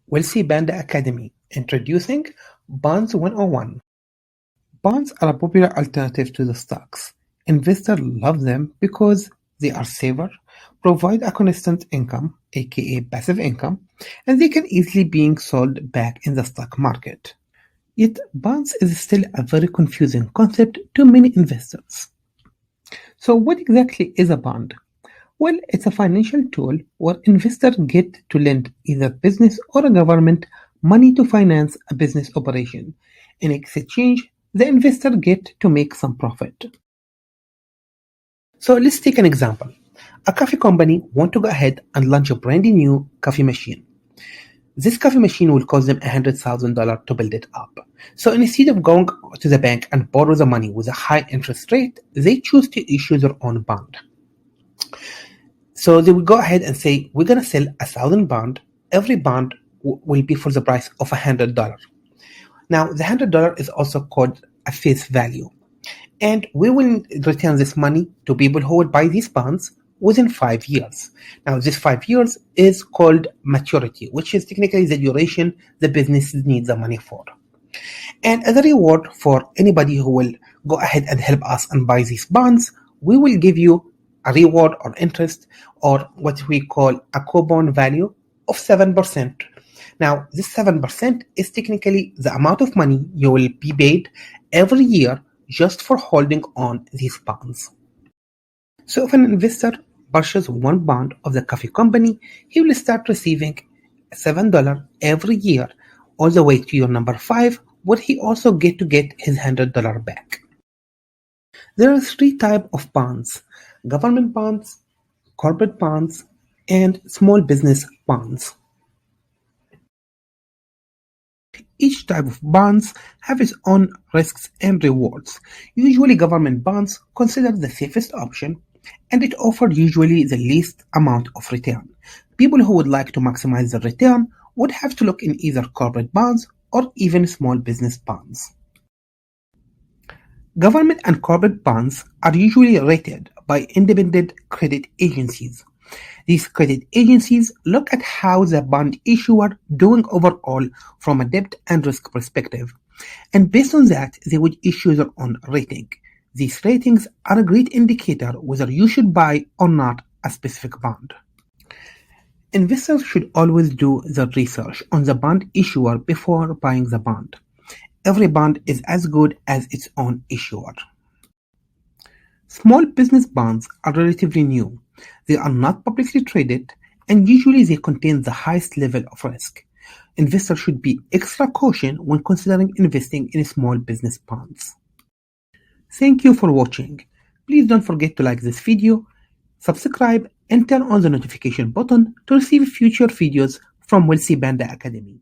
Wealthy Banda Academy introducing Bonds 101. Bonds are a popular alternative to the stocks. Investors love them because they are safer, provide a constant income, aka passive income, and they can easily being sold back in the stock market. Yet bonds is still a very confusing concept to many investors. So what exactly is a bond? Well, it's a financial tool where investors get to lend either business or a government money to finance a business operation. In exchange, the investor get to make some profit. So let's take an example. A coffee company want to go ahead and launch a brand new coffee machine. This coffee machine will cost them $100,000 to build it up. So instead of going to the bank and borrow the money with a high interest rate, they choose to issue their own bond. So they will go ahead and say, we're going to sell 1,000 bond. Every bond will be for the price of $100. Now, the $100 is also called a face value. And we will return this money to people who will buy these bonds within 5 years. Now, this 5 years is called maturity, which is technically the duration the business needs the money for. And as a reward for anybody who will go ahead and help us and buy these bonds, we will give you a reward or interest or what we call a coupon value of 7%. Now, this 7% is technically the amount of money you will be paid every year just for holding on these bonds. So if an investor purchases one bond of the coffee company, he will start receiving $7 every year all the way to your number 5, where he also get his $100 back. There are 3 types of bonds: government bonds, corporate bonds, and small business bonds. Each type of bonds have its own risks and rewards. Usually government bonds considered the safest option, and it offered usually the least amount of return. People who would like to maximize the return would have to look in either corporate bonds or even small business bonds. Government and corporate bonds are usually rated by independent credit agencies. These credit agencies look at how the bond issuer doing overall from a debt and risk perspective, and based on that, they would issue their own rating. These ratings are a great indicator whether you should buy or not a specific bond. Investors should always do the research on the bond issuer before buying the bond. Every bond is as good as its own issuer. Small business bonds are relatively new. They are not publicly traded, and usually they contain the highest level of risk. Investors should be extra cautious when considering investing in small business bonds. Thank you for watching. Please don't forget to like this video, subscribe, and turn on the notification button to receive future videos from Wealthy Banda Academy.